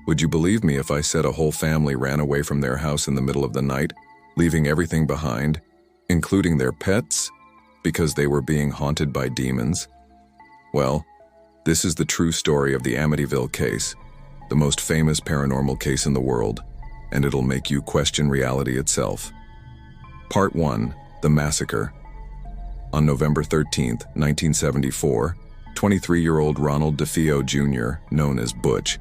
Would you believe me if I said a whole family ran away from their house in the middle of the night, leaving everything behind, including their pets, because they were being haunted by demons? Well, this is the true story of the Amityville case, the most famous paranormal case in the world, and it'll make you question reality itself. Part 1. The Massacre. On November 13, 1974, 23-year-old Ronald DeFeo Jr., known as Butch,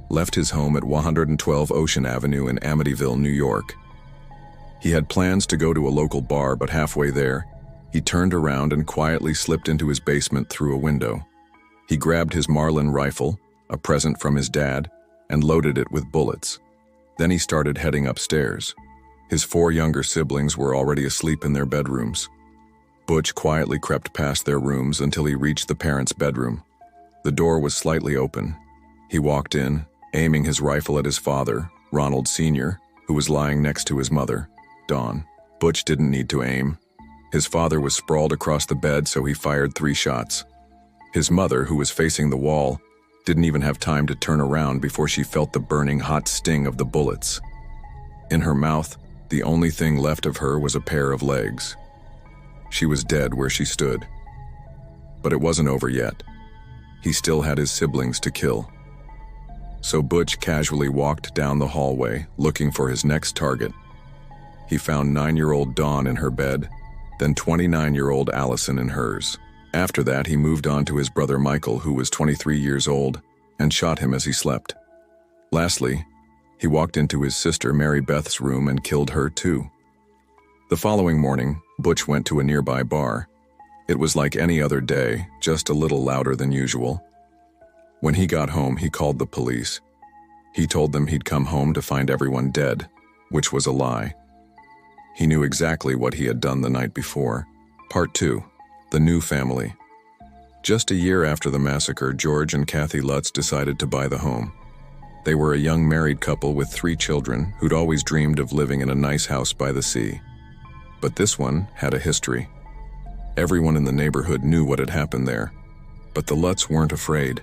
left his home at 112 Ocean Avenue in Amityville, New York. He had plans to go to a local bar, but halfway there, he turned around and quietly slipped into his basement through a window. He grabbed his Marlin rifle, a present from his dad, and loaded it with bullets. Then he started heading upstairs. His 4 younger siblings were already asleep in their bedrooms. Butch quietly crept past their rooms until he reached the parents' bedroom. The door was slightly open. He walked in, aiming his rifle at his father, Ronald Sr., who was lying next to his mother, Dawn. Butch didn't need to aim. His father was sprawled across the bed, so he fired 3 shots. His mother, who was facing the wall, didn't even have time to turn around before she felt the burning hot sting of the bullets. In her mouth, the only thing left of her was a pair of legs. She was dead where she stood. But it wasn't over yet. He still had his siblings to kill. So Butch casually walked down the hallway, looking for his next target. He found 9-year-old Dawn in her bed, then 29-year-old Allison in hers. After that, he moved on to his brother Michael, who was 23 years old, and shot him as he slept. Lastly, he walked into his sister Mary Beth's room and killed her too. The following morning, Butch went to a nearby bar. It was like any other day, just a little louder than usual. When he got home, he called the police. He told them he'd come home to find everyone dead, which was a lie. He knew exactly what he had done the night before. Part 2. The New Family. Just a year after the massacre, George and Kathy Lutz decided to buy the home. They were a young married couple with 3 children who'd always dreamed of living in a nice house by the sea. But this one had a history. Everyone in the neighborhood knew what had happened there, but the Lutz weren't afraid.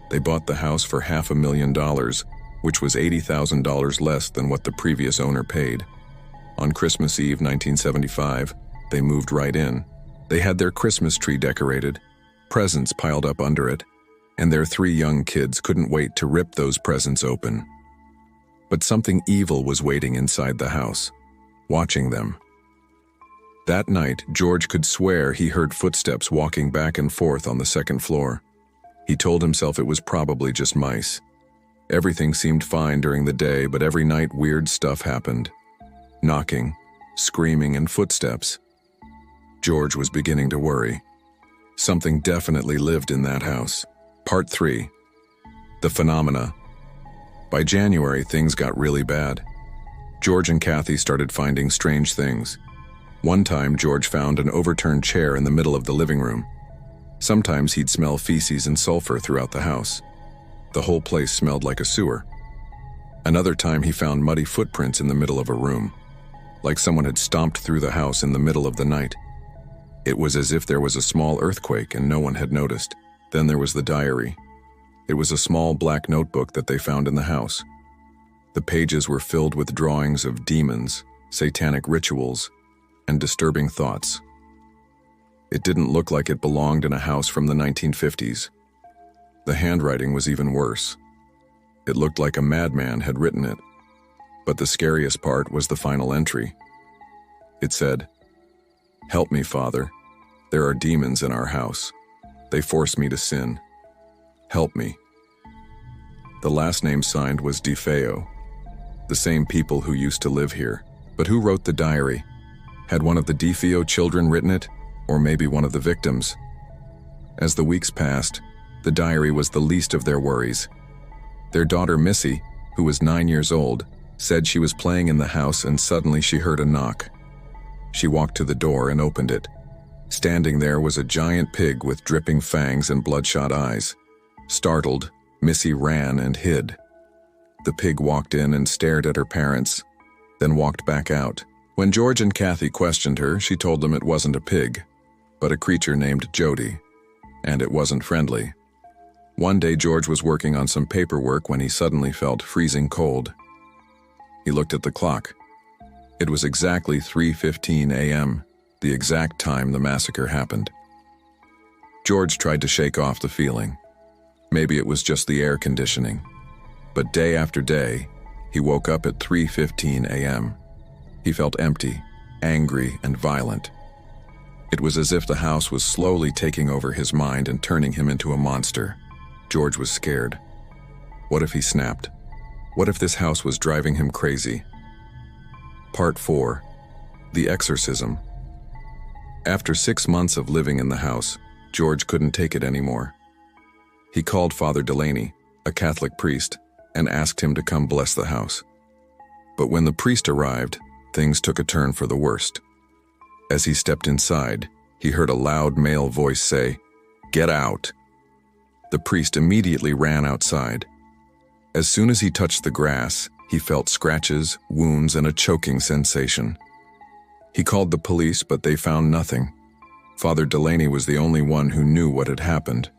They bought the house for $500,000, which was $80,000 less than what the previous owner paid. On Christmas Eve 1975, they moved right in. They had their Christmas tree decorated, presents piled up under it, and their 3 young kids couldn't wait to rip those presents open. But something evil was waiting inside the house, watching them. That night, George could swear he heard footsteps walking back and forth on the 2nd floor. He told himself it was probably just mice. Everything seemed fine during the day, but every night weird stuff happened. Knocking, screaming, and footsteps. George was beginning to worry. Something definitely lived in that house. Part 3. The Phenomena. By January, things got really bad. George and Kathy started finding strange things. One time, George found an overturned chair in the middle of the living room. Sometimes he'd smell feces and sulfur throughout the house. The whole place smelled like a sewer. Another time, he found muddy footprints in the middle of a room, like someone had stomped through the house in the middle of the night. It was as if there was a small earthquake and no one had noticed. Then there was the diary. It was a small black notebook that they found in the house. The pages were filled with drawings of demons, satanic rituals, and disturbing thoughts. It didn't look like it belonged in a house from the 1950s. The handwriting was even worse. It looked like a madman had written it. But the scariest part was the final entry. It said, "Help me, Father. There are demons in our house. They force me to sin. Help me." The last name signed was DeFeo, the same people who used to live here. But who wrote the diary? Had one of the DeFeo children written it, or maybe one of the victims? As the weeks passed, the diary was the least of their worries. Their daughter Missy, who was 9 years old, said she was playing in the house and suddenly she heard a knock. She walked to the door and opened it. Standing there was a giant pig with dripping fangs and bloodshot eyes. Startled, Missy ran and hid. The pig walked in and stared at her parents, then walked back out. When George and Kathy questioned her, she told them it wasn't a pig, but a creature named Jody, and it wasn't friendly. One day, George was working on some paperwork when he suddenly felt freezing cold. He looked at the clock. It was exactly 3:15 a.m., the exact time the massacre happened. George tried to shake off the feeling. Maybe it was just the air conditioning. But day after day, he woke up at 3:15 a.m. He felt empty, angry, and violent. It was as if the house was slowly taking over his mind and turning him into a monster. George was scared. What if he snapped? What if this house was driving him crazy? Part 4. The Exorcism. After 6 months of living in the house, George couldn't take it anymore. He called Father Delaney, a Catholic priest, and asked him to come bless the house. But when the priest arrived, things took a turn for the worst. As he stepped inside, he heard a loud male voice say, "Get out!" The priest immediately ran outside. As soon as he touched the grass, he felt scratches, wounds, and a choking sensation. He called the police, but they found nothing. Father Delaney was the only one who knew what had happened.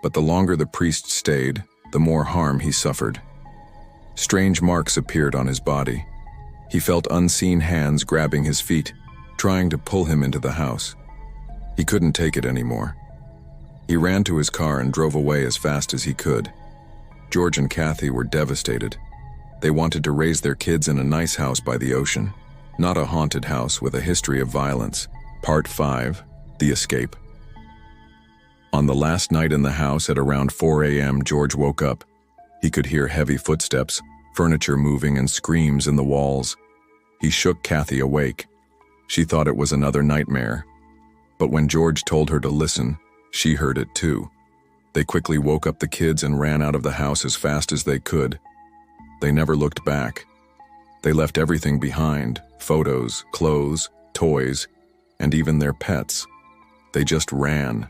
But the longer the priest stayed, the more harm he suffered. Strange marks appeared on his body. He felt unseen hands grabbing his feet, trying to pull him into the house. He couldn't take it anymore. He ran to his car and drove away as fast as he could. George and Kathy were devastated. They wanted to raise their kids in a nice house by the ocean, not a haunted house with a history of violence. Part 5. The Escape. On the last night in the house at around 4 a.m., George woke up. He could hear heavy footsteps, furniture moving, and screams in the walls. He shook Kathy awake. She thought it was another nightmare. But when George told her to listen, she heard it too. They quickly woke up the kids and ran out of the house as fast as they could. They never looked back. They left everything behind: photos, clothes, toys, and even their pets. They just ran.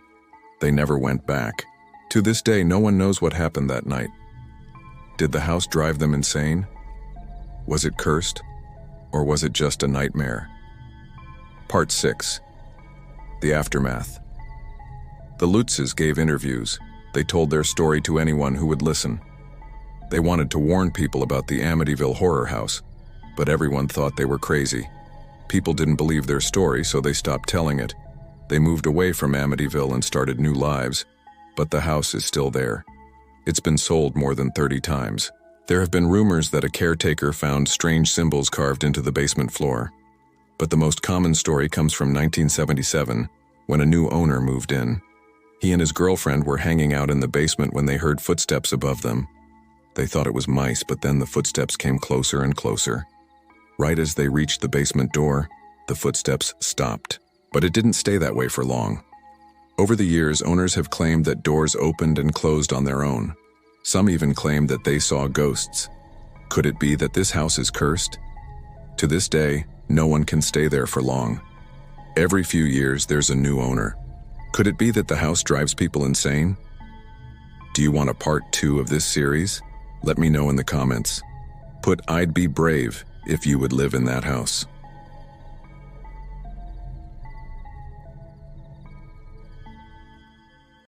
They never went back. To this day, no one knows what happened that night. Did the house drive them insane? Was it cursed? Or was it just a nightmare? Part 6. The Aftermath. The Lutzes gave interviews. They told their story to anyone who would listen. They wanted to warn people about the Amityville horror house, but everyone thought they were crazy. People didn't believe their story, so they stopped telling it. They moved away from Amityville and started new lives, but the house is still there. It's been sold more than 30 times. There have been rumors that a caretaker found strange symbols carved into the basement floor. But the most common story comes from 1977, when a new owner moved in. He and his girlfriend were hanging out in the basement when they heard footsteps above them. They thought it was mice, but then the footsteps came closer and closer. Right as they reached the basement door, the footsteps stopped. But it didn't stay that way for long. Over the years, owners have claimed that doors opened and closed on their own. Some even claimed that they saw ghosts. Could it be that this house is cursed? To this day, no one can stay there for long. Every few years, there's a new owner. Could it be that the house drives people insane? Do you want a part 2 of this series? Let me know in the comments. Put "I'd be brave" if you would live in that house.